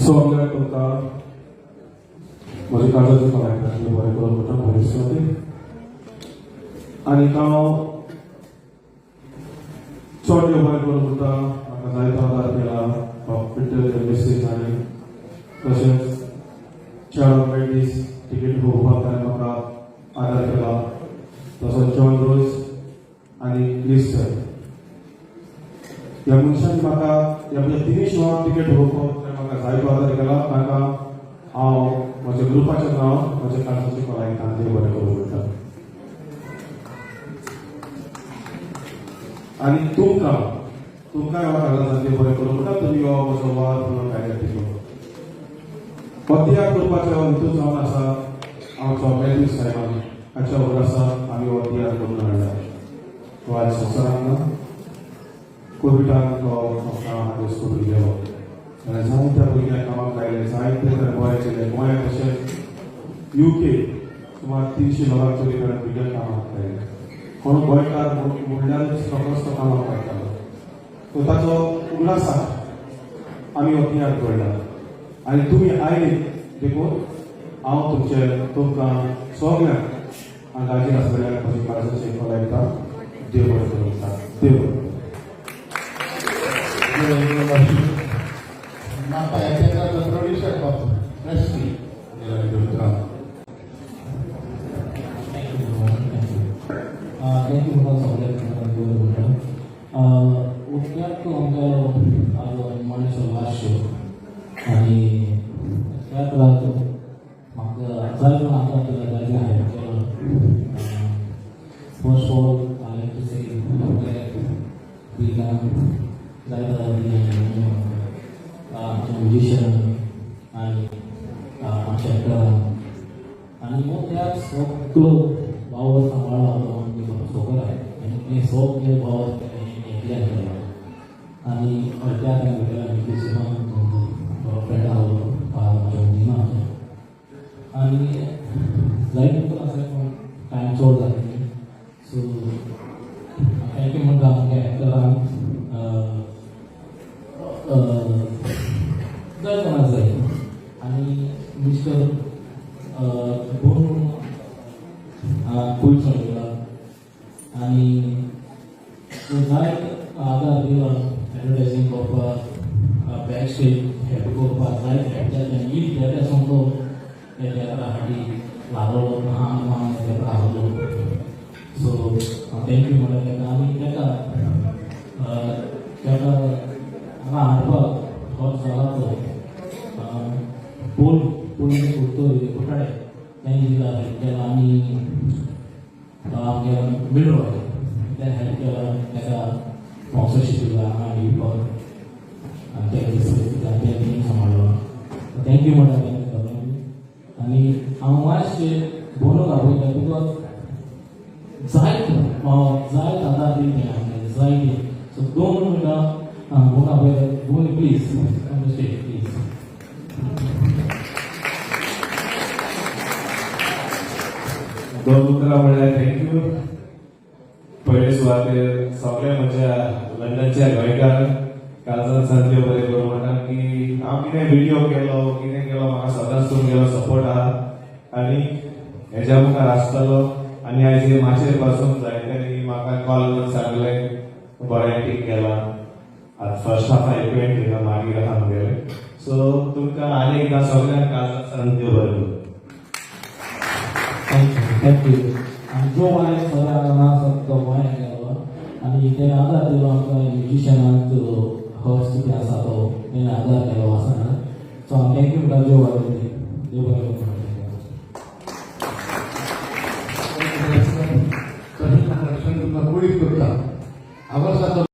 सगळ्या तुमकां म्हजे काळजाचे कलाकारांनी बरें करून म्हणटा भविश्याती आनी हांव चड बरें करून म्हणटा म्हाका जायतो आदार केला पिट्टर मेसेज आनी तशेंच चार मेळटीस तिकेट भोवपाक ताणें म्हाका आदार केला तसोच जॉन रोज आनी लिस्टर ह्या मनशांनी म्हाका ह्या तिनूय शोवाक तिकेट भोवपाक म्हाका जायतो आदार केला ताका हांव म्हज्या ग्रुपाचें नांव म्हज्या काळजाचे कलाकारांक तांणी बरें करून म्हणटा आनी तुमकांय ह्या काळजाचे बरें करून म्हणटा तुमी हो म्हजो वार म्हणून भायर केलो वतियार करपाचो हितून जावन आसा आमचो मॅथ्यू सायमन हाच्या वरासा आमी वतियार करून हाडला तो आयज संवसारांत ना कोविडान तो आमकां हादोस करून गेलो आनी जायत्या भुरग्यांक कामाक लायले जायते तरेन बरें केलें गोंया तशेंच UK सुमार 300 लोकांक तरी भुरग्यांक कामाक लायले कोण गोंयकार म्हणल्यारूच फकत तो कामाक लायतालो तो ताचो उल्हासाक आमी वतियार करला आनी तुमी आयले देखून हांव तुमकां सगळ्यांक अंगाचेर आसलेल्या म्हजी काळजाचे कलायता देव बरें करूं म्हणटा देव Maka yang kita introduce Pak Resti. Thank you for the उपकार तो आमकां मनीस वाशो आनी त्याच वेळार म्हाका जाय पण आतां जायते हायर केलो first of all I like to say भुरग्यांक जायतो आमचे म्युजिशियन आनी आमच्या एक्टरांक आनी मग त्या सगळो भाव सांबाळ्ळा तो आमची खबर आहे आनी हे सगळे भाव एकल्यान केला आनी अर्ध्या टायम भेटला म्युजिशियनाक फ्रेंड आहलो म्हाज्या मदीं आनी जायत तुका आसलें पूण टायम चड जालें सो थँक्यू म्हणटा आमच्या एक्टरांक जाय कोणाक जाय आनी मिस्टर दोन कूल चलयला आनी जाय आदार दिला एडवर्टायजींग करपाक बॅक स्टेज हेल्प करपाक जाय खेळटाले ईद खेळटा समजो तेका हाटी लागलो ल्हान तेका आहलो सो थँक्यू म्हणटा तेका आनी तेका हांगा हाडपाक खर्च जाला तो पूल कुर्तोरी कुटाडे तेंय दिला हेल्प केला आनी आमगे मिडो ते हेल्प केला तेका स्पॉन्सरशीप दिला हांगा येवपाक आनी ते टीम सांबाळलो थँक्यू म्हणटा तेंका आनी हांव मातशें बोनू दाखयता बिकॉज जायत आदार दिले आमगे जायते सो 2 मिनटां बोना पळय बोनी please on the stage please दोन उतरां म्हणल्यार थँक्यू पयले सुवातेर सगळे म्हज्या लंडनच्या गोंयकार काळजांत सांजले बरें करूं म्हणटा की हांव कितें व्हिडिओ कितें केलो म्हाका सदांच तुमगेलो सपोर्ट आहा आनी हेज्या मुखार आसतलो आनी आयज माचयेर पासून जायत्यांनी म्हाका कॉल करून सांगलें बरें एक्टींग केलां आतां फर्स्ट हाफ इव्हेंट थिंगा मागीर आमगेले सो तुमकां आनी एकदां सगळ्यांक काळजांत सांजले बरें करूं थँक्यू आनी जो वायट सगळ्यांक तो वायट केलो आनी ते आदार दिलो आमकां म्युजिशियनाक हर्स कितें आसा तो तेणें आदार केलो आसा सो हांव थँक्यू म्हणटा जो वायट देव बरें करूं Kami akan lakukan kulit berkah. Awal satu